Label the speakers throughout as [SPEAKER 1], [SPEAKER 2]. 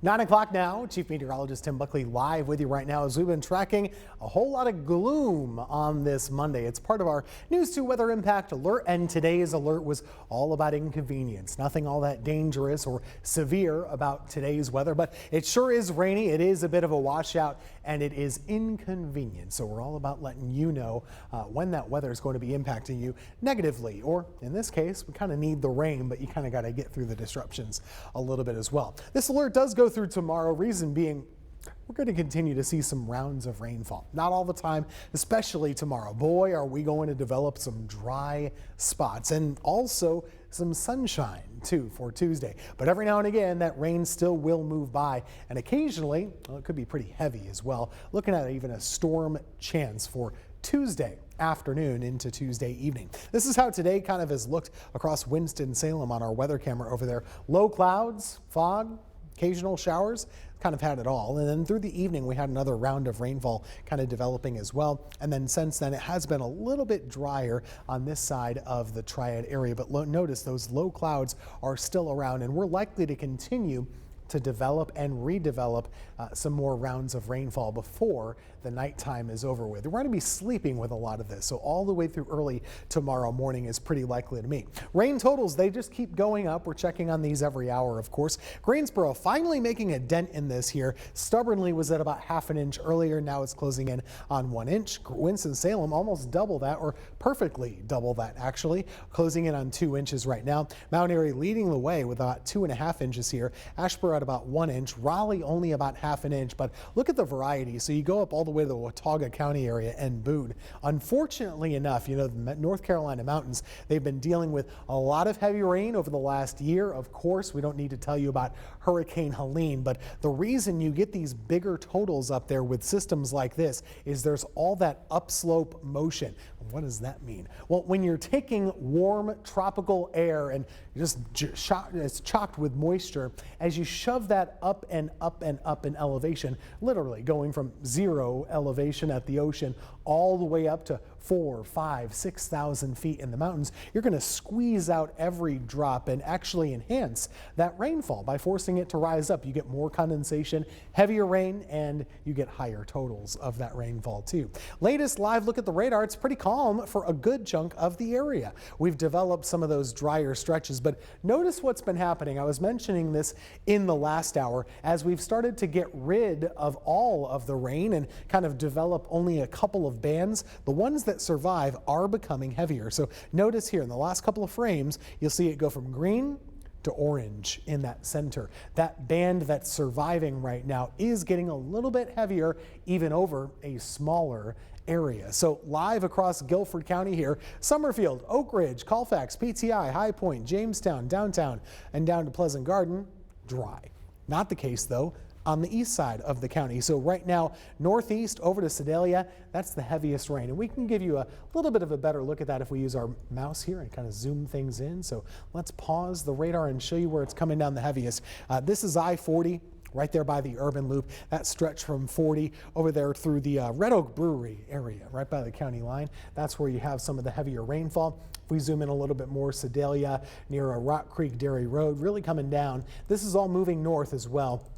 [SPEAKER 1] 9 o'clock now. Chief Meteorologist Tim Buckley live with you right now as we've been tracking a whole lot of gloom on this Monday. It's part of our News 2 weather impact alert, and today's alert was all about inconvenience. Nothing all that dangerous or severe about today's weather, but it sure is rainy. It is a bit of a washout and it is inconvenient. So we're all about letting you know when that weather is going to be impacting you negatively, or in this case, we kind of need the rain, but you kind of got to get through the disruptions a little bit as well. This alert does go through tomorrow. Reason being, we're going to continue to see some rounds of rainfall. Not all the time, especially tomorrow. Boy, are we going to develop some dry spots and also some sunshine too for Tuesday. But every now and again, that rain still will move by, and occasionally, well, it could be pretty heavy as well. Looking at even a storm chance for Tuesday afternoon into Tuesday evening. This is how today kind of has looked across Winston-Salem on our weather camera over there. Low clouds, fog, occasional showers, kind of had it all. And then through the evening, we had another round of rainfall kind of developing as well. And then since then, it has been a little bit drier on this side of the Triad area. But notice those low clouds are still around, and we're likely to continue to develop and redevelop some more rounds of rainfall before the nighttime is over with. We're going to be sleeping with a lot of this, so all the way through early tomorrow morning is pretty likely to meet. Rain totals, they just keep going up. We're checking on these every hour, of course. Greensboro finally making a dent in this here. Stubbornly was at about ½ an inch earlier. Now it's closing in on 1 inch. Winston-Salem almost double that, or perfectly double that actually, closing in on 2 inches right now. Mount Airy leading the way with about 2.5 inches here. Asheboro at about 1 inch. Raleigh only about ½ an inch, but look at the variety. So you go up all the way to the Watauga County area and Boone. Unfortunately enough, you know, the North Carolina mountains, they've been dealing with a lot of heavy rain over the last year. Of course, we don't need to tell you about Hurricane Helene, but the reason you get these bigger totals up there with systems like this is there's all that upslope motion. What does that mean? Well, when you're taking warm tropical air and it's chocked with moisture, as you shove that up and up and up in elevation, literally going from 0 elevation at the ocean all the way up to 4, 5, 6,000 feet in the mountains, you're going to squeeze out every drop and actually enhance that rainfall by forcing it to rise up. You get more condensation, heavier rain, and you get higher totals of that rainfall too. Latest live look at the radar, it's pretty calm for a good chunk of the area. We've developed some of those drier stretches, but notice what's been happening. I was mentioning this in the last hour as we've started to get rid of all of the rain and kind of develop only a couple of bands. The ones that survive are becoming heavier. So notice here in the last couple of frames, you'll see it go from green to orange in that center. That band that's surviving right now is getting a little bit heavier, even over a smaller area. So live across Guilford County here, Summerfield, Oak Ridge, Colfax, PTI, High Point, Jamestown, downtown, and down to Pleasant Garden, dry. Not the case though on the east side of the county. So right now, northeast over to Sedalia, that's the heaviest rain. And we can give you a little bit of a better look at that if we use our mouse here and kind of zoom things in. So let's pause the radar and show you where it's coming down the heaviest. This is I-40. Right there by the urban loop, that stretch from 40 over there through the Red Oak Brewery area, right by the county line. That's where you have some of the heavier rainfall. If we zoom in a little bit more, Sedalia near a Rock Creek Dairy Road, really coming down. This is all moving north as well.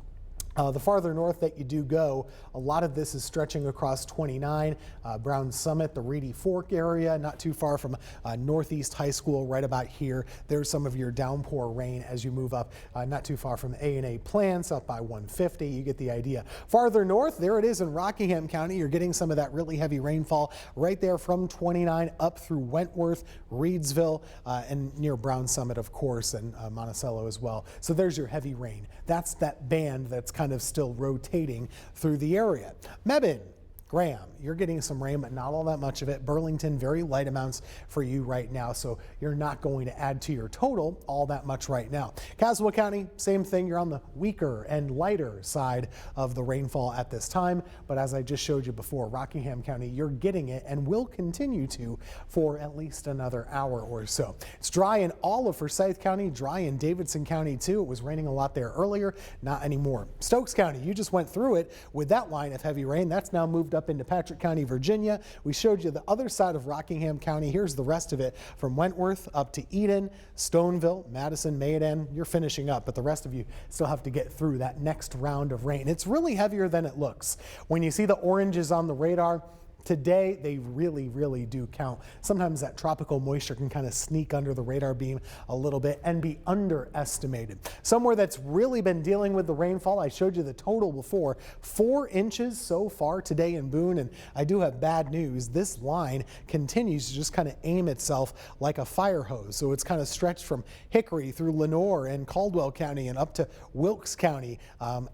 [SPEAKER 1] The farther north that you do go, a lot of this is stretching across 29, Brown Summit, the Reedy Fork area, not too far from Northeast High School, right about here. There's some of your downpour rain as you move up, not too far from A&A Plants, up by 150. You get the idea. Farther north, there it is in Rockingham County. You're getting some of that really heavy rainfall right there from 29 up through Wentworth, Reedsville, and near Brown Summit, of course, and Monticello as well. So there's your heavy rain. That's that band that's kind of still rotating through the area. Mebane, Graham, you're getting some rain, but not all that much of it. Burlington, very light amounts for you right now, so you're not going to add to your total all that much right now. Caswell County, same thing. You're on the weaker and lighter side of the rainfall at this time, but as I just showed you before, Rockingham County, you're getting it and will continue to for at least another hour or so. It's dry in all of Forsyth County, dry in Davidson County too. It was raining a lot there earlier, not anymore. Stokes County, you just went through it with that line of heavy rain. That's now moved up into Patrick County, Virginia. We showed you the other side of Rockingham County. Here's the rest of it from Wentworth up to Eden, Stoneville, Madison, Mayodan. You're finishing up, but the rest of you still have to get through that next round of rain. It's really heavier than it looks. When you see the oranges on the radar, today, they really do count. Sometimes that tropical moisture can kind of sneak under the radar beam a little bit and be underestimated. Somewhere that's really been dealing with the rainfall, I showed you the total before, 4 inches so far today in Boone, and I do have bad news. This line continues to just kind of aim itself like a fire hose. So it's kind of stretched from Hickory through Lenoir and Caldwell County and up to Wilkes County,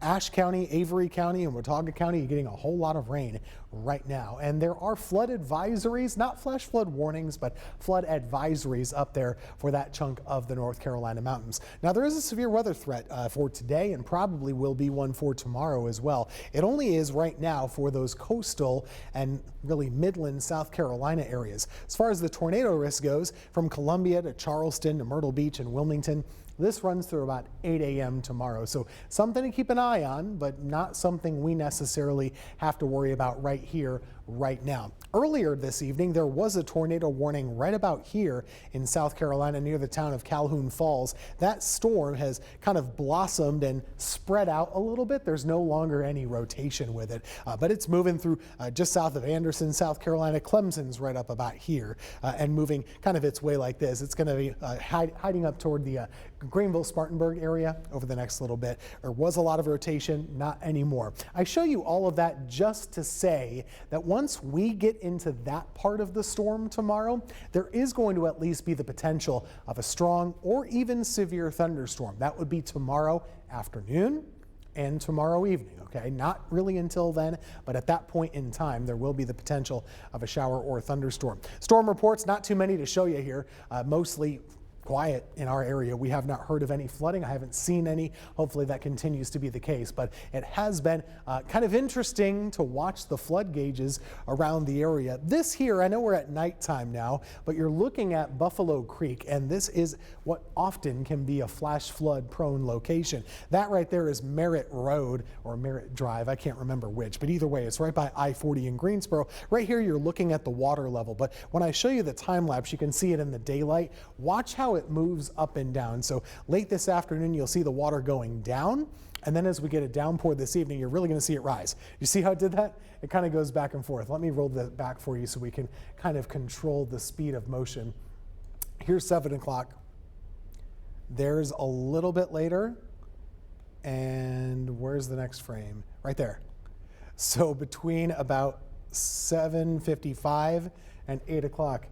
[SPEAKER 1] Ashe County, Avery County, and Watauga County. You're getting a whole lot of rain right now. And there are flood advisories, not flash flood warnings, but flood advisories up there for that chunk of the North Carolina mountains. Now there is a severe weather threat for today and probably will be one for tomorrow as well. It only is right now for those coastal and really midland South Carolina areas. As far as the tornado risk goes, from Columbia to Charleston to Myrtle Beach and Wilmington, this runs through about 8 a.m. tomorrow. So something to keep an eye on, but not something we necessarily have to worry about right here, right now. Earlier this evening, there was a tornado warning right about here in South Carolina near the town of Calhoun Falls. That storm has kind of blossomed and spread out a little bit. There's no longer any rotation with it, but it's moving through just south of Anderson, South Carolina. Clemson's right up about here and moving kind of its way like this. It's going to be hiding up toward the Greenville, Spartanburg area over the next little bit. There was a lot of rotation, not anymore. I show you all of that just to say that once we get into that part of the storm tomorrow, there is going to at least be the potential of a strong or even severe thunderstorm. That would be tomorrow afternoon and tomorrow evening, okay? Not really until then, but at that point in time, there will be the potential of a shower or thunderstorm. Storm reports, not too many to show you here, mostly quiet in our area. We have not heard of any flooding. I haven't seen any. Hopefully that continues to be the case, but it has been kind of interesting to watch the flood gauges around the area. This here, I know we're at nighttime now, but you're looking at Buffalo Creek, and this is what often can be a flash flood prone location. That right there is Merritt Road or Merritt Drive. I can't remember which, but either way, it's right by I-40 in Greensboro. Right here, you're looking at the water level, but when I show you the time lapse, you can see it in the daylight. Watch how it moves up and down. So late this afternoon, you'll see the water going down. And then as we get a downpour this evening, you're really going to see it rise. You see how it did that? It kind of goes back and forth. Let me roll that back for you so we can kind of control the speed of motion. Here's 7 o'clock. There's a little bit later. And where's the next frame? Right there. So between about 7:55 and 8 o'clock,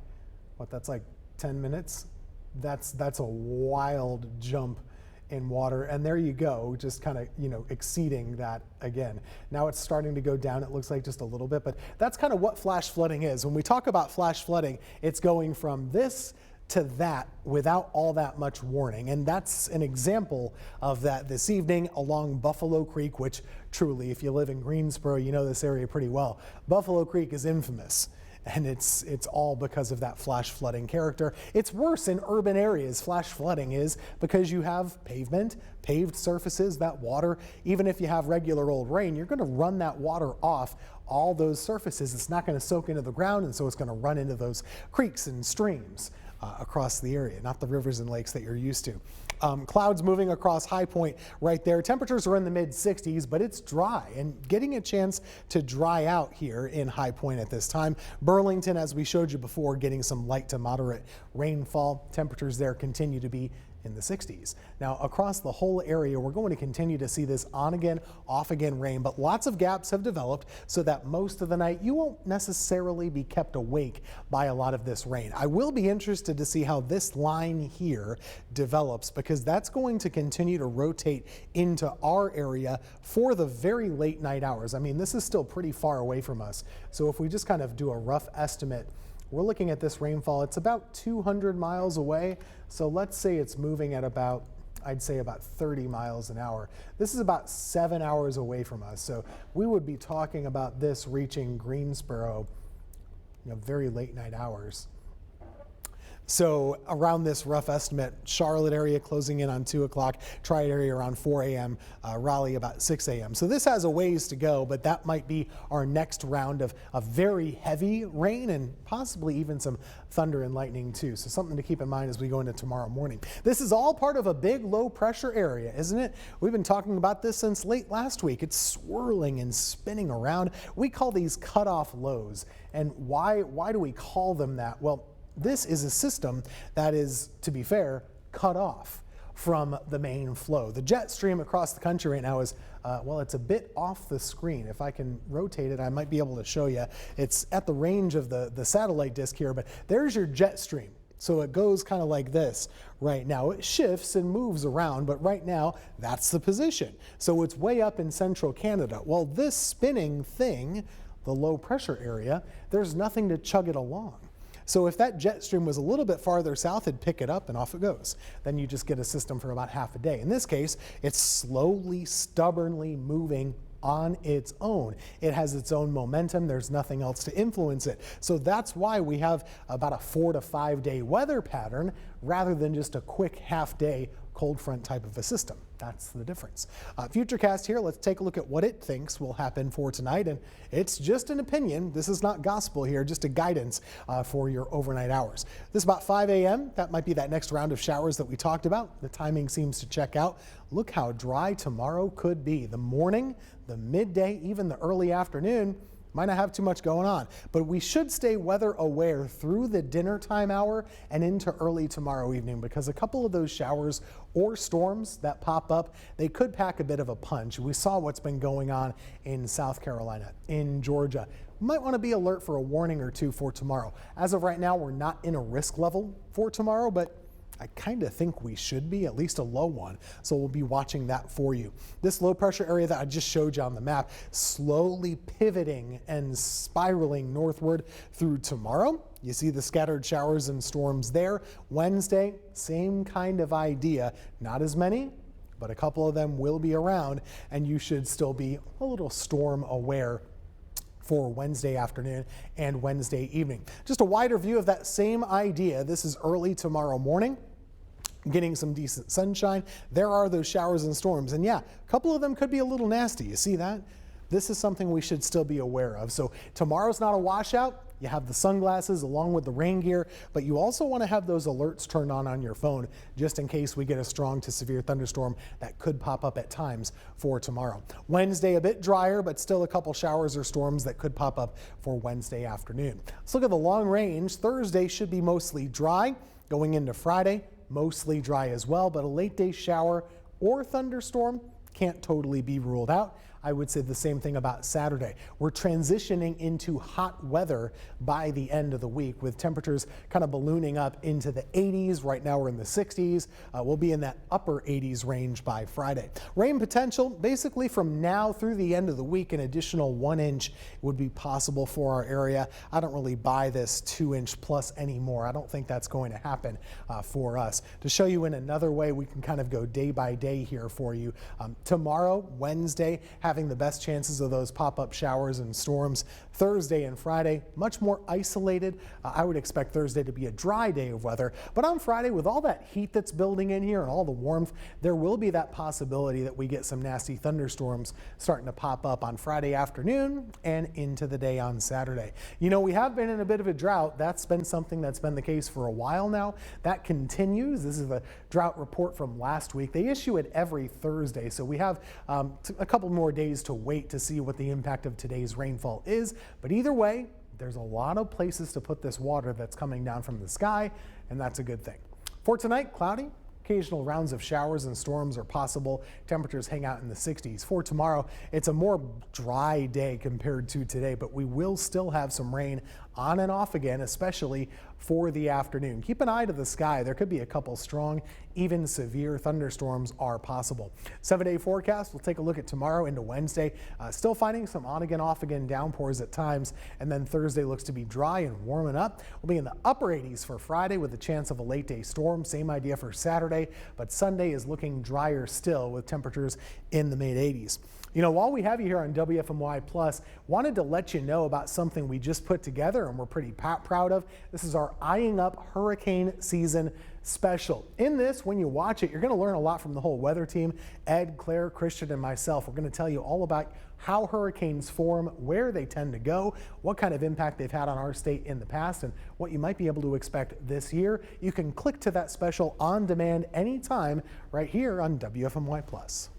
[SPEAKER 1] that's like 10 minutes? That's a wild jump in water, and there you go, just kind of, exceeding that again. Now it's starting to go down, it looks like just a little bit, but that's kind of what flash flooding is. When we talk about flash flooding, it's going from this to that without all that much warning, and that's an example of that this evening along Buffalo Creek, which truly, if you live in Greensboro, you know this area pretty well. Buffalo Creek is infamous. And it's all because of that flash flooding character. It's worse in urban areas, flash flooding is, because you have pavement, paved surfaces, that water, even if you have regular old rain, you're going to run that water off all those surfaces. It's not going to soak into the ground, and so it's going to run into those creeks and streams across the area, not the rivers and lakes that you're used to. Clouds moving across High Point right there. Temperatures are in the mid-60s, but it's dry and getting a chance to dry out here in High Point at this time. Burlington, as we showed you before, getting some light to moderate rainfall. Temperatures there continue to be in the 60s. Now across the whole area, we're going to continue to see this on again, off again rain, but lots of gaps have developed so that most of the night you won't necessarily be kept awake by a lot of this rain. I will be interested to see how this line here develops, because that's going to continue to rotate into our area for the very late night hours. I mean, this is still pretty far away from us. So if we just kind of do a rough estimate, we're looking at this rainfall. It's about 200 miles away. So let's say it's moving at about, I'd say about 30 miles an hour. This is about 7 hours away from us. So we would be talking about this reaching Greensboro, very late night hours. So around this rough estimate, Charlotte area closing in on 2 o'clock, Triad area around 4 a.m., Raleigh about 6 a.m. So this has a ways to go, but that might be our next round of very heavy rain and possibly even some thunder and lightning too. So something to keep in mind as we go into tomorrow morning. This is all part of a big low pressure area, isn't it? We've been talking about this since late last week. It's swirling and spinning around. We call these cutoff lows. And why do we call them that? Well, this is a system that is, to be fair, cut off from the main flow. The jet stream across the country right now is, well, it's a bit off the screen. If I can rotate it, I might be able to show you. It's at the range of the satellite disk here, but there's your jet stream. So it goes kind of like this right now. It shifts and moves around, but right now that's the position. So it's way up in central Canada. Well, this spinning thing, the low pressure area, there's nothing to chug it along. So if that jet stream was a little bit farther south, it'd pick it up and off it goes. Then you just get a system for about half a day. In this case, it's slowly, stubbornly moving on its own. It has its own momentum. There's nothing else to influence it. So that's why we have about a 4 to 5 day weather pattern rather than just a quick half day cold front type of a system. That's the difference. Futurecast here, let's take a look at what it thinks will happen for tonight. And it's just an opinion. This is not gospel here, just a guidance for your overnight hours. This is about 5 a.m. That might be that next round of showers that we talked about. The timing seems to check out. Look how dry tomorrow could be. The morning, the midday, even the early afternoon might not have too much going on, but we should stay weather aware through the dinner time hour and into early tomorrow evening, because a couple of those showers or storms that pop up, they could pack a bit of a punch. We saw what's been going on in South Carolina, in Georgia. We might want to be alert for a warning or two for tomorrow. As of right now, we're not in a risk level for tomorrow, but I kind of think we should be, at least a low one. So we'll be watching that for you. This low pressure area that I just showed you on the map, slowly pivoting and spiraling northward through tomorrow. You see the scattered showers and storms there. Wednesday, same kind of idea. Not as many, but a couple of them will be around, and you should still be a little storm aware for Wednesday afternoon and Wednesday evening. Just a wider view of that same idea. This is early tomorrow morning, getting some decent sunshine. There are those showers and storms, and yeah, a couple of them could be a little nasty. You see that? This is something we should still be aware of. So tomorrow's not a washout. You have the sunglasses along with the rain gear, but you also want to have those alerts turned on your phone just in case we get a strong to severe thunderstorm that could pop up at times for tomorrow. Wednesday a bit drier, but still a couple showers or storms that could pop up for Wednesday afternoon. Let's look at the long range. Thursday should be mostly dry. Going into Friday, mostly dry as well, but a late day shower or thunderstorm can't totally be ruled out. I would say the same thing about Saturday. We're transitioning into hot weather by the end of the week, with temperatures kind of ballooning up into the 80s. Right now we're in the 60s. We'll be in that upper 80s range by Friday. Rain potential basically from now through the end of the week. An additional 1 inch would be possible for our area. I don't really buy this 2 inch plus anymore. I don't think that's going to happen for us. To show you in another way, we can kind of go day by day here for you. Tomorrow, Wednesday, having the best chances of those pop-up showers and storms. Thursday and Friday, much more isolated. I would expect Thursday to be a dry day of weather, but on Friday, with all that heat that's building in here and all the warmth, there will be that possibility that we get some nasty thunderstorms starting to pop up on Friday afternoon and into the day on Saturday. You know, we have been in a bit of a drought. That's been something that's been the case for a while now. That continues. This is a drought report from last week. They issue it every Thursday, so we have a couple more days to wait to see what the impact of today's rainfall is. But either way, there's a lot of places to put this water that's coming down from the sky, and that's a good thing. For tonight, cloudy. Occasional rounds of showers and storms are possible. Temperatures hang out in the 60s. For tomorrow, it's a more dry day compared to today, but we will still have some rain on and off again, especially for the afternoon. Keep an eye to the sky. There could be a couple strong, even severe thunderstorms are possible. 7-day forecast, we'll take a look at tomorrow into Wednesday. Still finding some on again, off again downpours at times, and then Thursday looks to be dry and warming up. We'll be in the upper 80s for Friday with a chance of a late day storm. Same idea for Saturday, but Sunday is looking drier still with temperatures in the mid 80s. You know, while we have you here on WFMY Plus, wanted to let you know about something we just put together and we're pretty proud of. This is our Eyeing Up Hurricane Season special. In this, when you watch it, you're going to learn a lot from the whole weather team. Ed, Claire, Christian, and myself. We're going to tell you all about how hurricanes form, where they tend to go, what kind of impact they've had on our state in the past, and what you might be able to expect this year. You can click to that special on demand anytime right here on WFMY Plus.